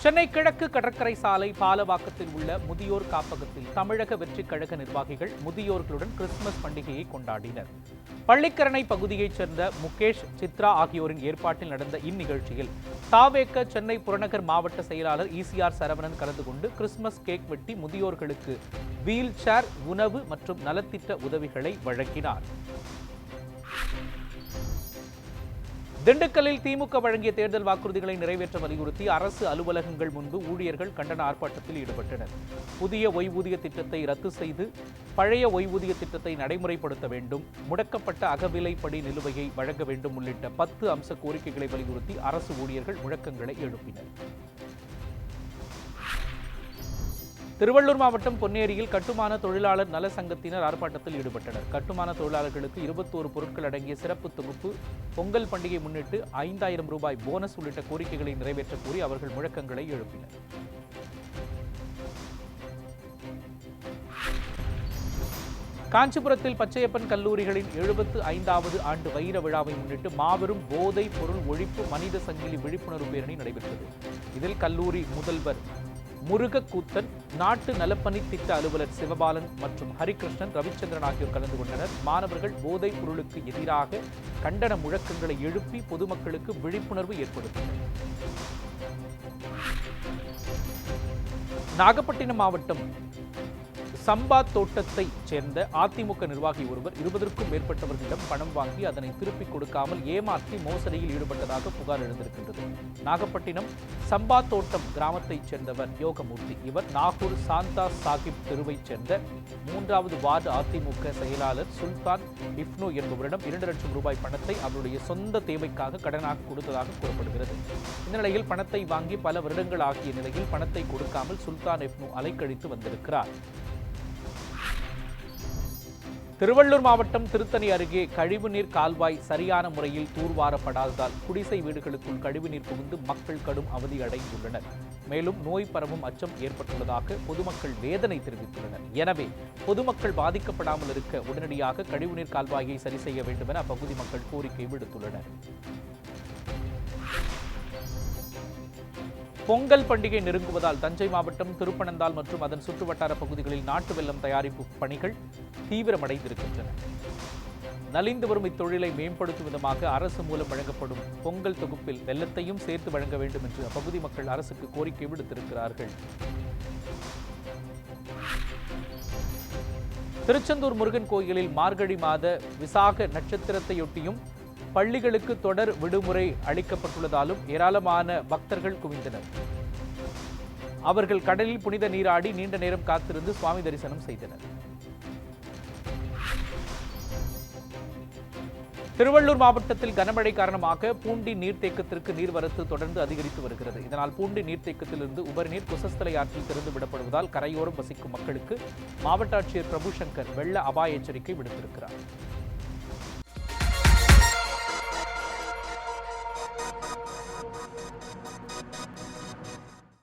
சென்னை கிழக்கு கடற்கரை சாலை பாலவாக்கத்தில் உள்ள முதியோர் காப்பகத்தில் தமிழக வெற்றிக் கழக நிர்வாகிகள் முதியோர்களுடன் கிறிஸ்துமஸ் பண்டிகையை கொண்டாடினர். பள்ளிக்கரணை பகுதியைச் சேர்ந்த முகேஷ், சித்ரா ஆகியோரின் ஏற்பாட்டில் நடந்த இந்நிகழ்ச்சியில் தாவேக சென்னை புறநகர் மாவட்ட செயலாளர் ஈசிஆர் சரவணன் கலந்து கொண்டு கிறிஸ்துமஸ் கேக் வெட்டி முதியோர்களுக்கு வீல் சேர், உணவு மற்றும் நலத்திட்ட உதவிகளை வழங்கினார். திண்டுக்கல்லில் திமுக வழங்கிய தேர்தல் வாக்குறுதிகளை நிறைவேற்ற வலியுறுத்தி அரசு அலுவலகங்கள் முன்பு ஊழியர்கள் கண்டன ஆர்ப்பாட்டத்தில் ஈடுபட்டனர். புதிய ஓய்வூதிய திட்டத்தை ரத்து செய்து பழைய ஓய்வூதிய திட்டத்தை நடைமுறைப்படுத்த வேண்டும், முடக்கப்பட்ட அகவிலைப்படி நிலுவையை வழங்க வேண்டும் உள்ளிட்ட 10 அம்ச கோரிக்கைகளை வலியுறுத்தி அரசு ஊழியர்கள் முழக்கங்களை எழுப்பினர். திருவள்ளூர் மாவட்டம் பொன்னேரியில் கட்டுமான தொழிலாளர் நல சங்கத்தினர் ஆர்ப்பாட்டத்தில் ஈடுபட்டனர். கட்டுமான தொழிலாளர்களுக்கு 21 பொருட்கள் அடங்கிய சிறப்பு தொகுப்பு, பொங்கல் பண்டிகை முன்னிட்டு 5000 ரூபாய் போனஸ் உள்ளிட்ட கோரிக்கைகளை நிறைவேற்ற கோரி அவர்கள் முழக்கங்களை எழுப்பினர். காஞ்சிபுரத்தில் பச்சையப்பன் கல்லூரிகளின் 75வது ஆண்டு வைர விழாவை முன்னிட்டு மாபெரும் போதை பொருள் ஒழிப்பு மனித சங்கிலி விழிப்புணர்வு பேரணி நடைபெற்றது. இதில் கல்லூரி முதல்வர் முருகக்கூத்தன், நாட்டு நலப்பணி திட்ட அலுவலர் சிவபாலன் மற்றும் ஹரிகிருஷ்ணன், ரவிச்சந்திரன் ஆகியோர் கலந்து கொண்டனர். மாணவர்கள் போதைப் பொருளுக்கு எதிராக கண்டன முழக்கங்களை எழுப்பி பொதுமக்களுக்கு விழிப்புணர்வு ஏற்படுத்தினர். நாகப்பட்டினம் மாவட்டம் சம்பா தோட்டத்தைச் சேர்ந்த அதிமுக நிர்வாகி ஒருவர் 20க்கும் மேற்பட்டவர்களிடம் பணம் வாங்கி அதனை திருப்பிக் கொடுக்காமல் ஏமாற்றி மோசடியில் ஈடுபட்டதாக புகார் எழுந்திருக்கின்றது. நாகப்பட்டினம் சம்பா தோட்டம் கிராமத்தைச் சேர்ந்தவர் யோகமூர்த்தி. இவர் நாகூர் சாந்தா சாஹிப் தெருவைச் சேர்ந்த 3வது வார்டு அதிமுக செயலாளர் சுல்தான் இஃப்னு என்பவரிடம் 2 லட்சம் ரூபாய் பணத்தை அவருடைய சொந்த தேவைக்காக கடனாக கொடுத்ததாக கூறப்படுகிறது. இந்த நிலையில் பணத்தை வாங்கி பல வருடங்கள் ஆகிய நிலையில் பணத்தை கொடுக்காமல் சுல்தான் இஃப்னு அலைக்கழித்து வந்திருக்கிறார். திருவள்ளூர் மாவட்டம் திருத்தணி அருகே கழிவுநீர் கால்வாய் சரியான முறையில் தூர்வாரப்படாததால் குடிசை வீடுகளுக்குள் கழிவுநீர் புகுந்து மக்கள் கடும் அவதி அடைந்துள்ளனர். மேலும் நோய் பரவும் அச்சம் ஏற்பட்டுள்ளதாக பொதுமக்கள் வேதனை தெரிவித்துள்ளனர். எனவே பொதுமக்கள் பாதிக்கப்படாமல் இருக்க உடனடியாக கழிவுநீர் கால்வாயை சரி செய்ய வேண்டும் என அப்பகுதி மக்கள் கோரிக்கை விடுத்துள்ளனர். பொங்கல் பண்டிகை நெருங்குவதால் தஞ்சை மாவட்டம் திருப்பனந்தாள் மற்றும் அதன் சுற்றுவட்டார பகுதிகளில் நாட்டு வெல்லம் தயாரிப்பு பணிகள் தீவிரமடைந்திருக்கின்றன. நலிந்து வரும் இத்தொழிலை மேம்படுத்தும் விதமாக அரசு மூலம் வழங்கப்படும் பொங்கல் தொகுப்பில் வெல்லத்தையும் சேர்த்து வழங்க வேண்டும் என்று அப்பகுதி மக்கள் அரசுக்கு கோரிக்கை விடுத்திருக்கிறார்கள். திருச்செந்தூர் முருகன் கோயிலில் மார்கழி மாத விசாக நட்சத்திரத்தையொட்டியும் பள்ளிகளுக்கு தொடர் விடுமுறை அளிக்கப்பட்டுள்ளதாலும் ஏராளமான பக்தர்கள் குவிந்தனர். அவர்கள் கடலில் புனித நீராடி நீண்ட நேரம் காத்திருந்து சுவாமி தரிசனம் செய்தனர். திருவள்ளூர் மாவட்டத்தில் கனமழை காரணமாக பூண்டி நீர்த்தேக்கத்திற்கு நீர்வரத்து தொடர்ந்து அதிகரித்து வருகிறது. இதனால் பூண்டி நீர்த்தேக்கத்திலிருந்து உபரிநீர் குசஸ்தலை ஆற்றில் திறந்து விடப்படுவதால் கரையோரம் வசிக்கும் மக்களுக்கு மாவட்ட ஆட்சியர் பிரபுசங்கர் வெள்ள அபாய எச்சரிக்கை விடுத்திருக்கிறார்.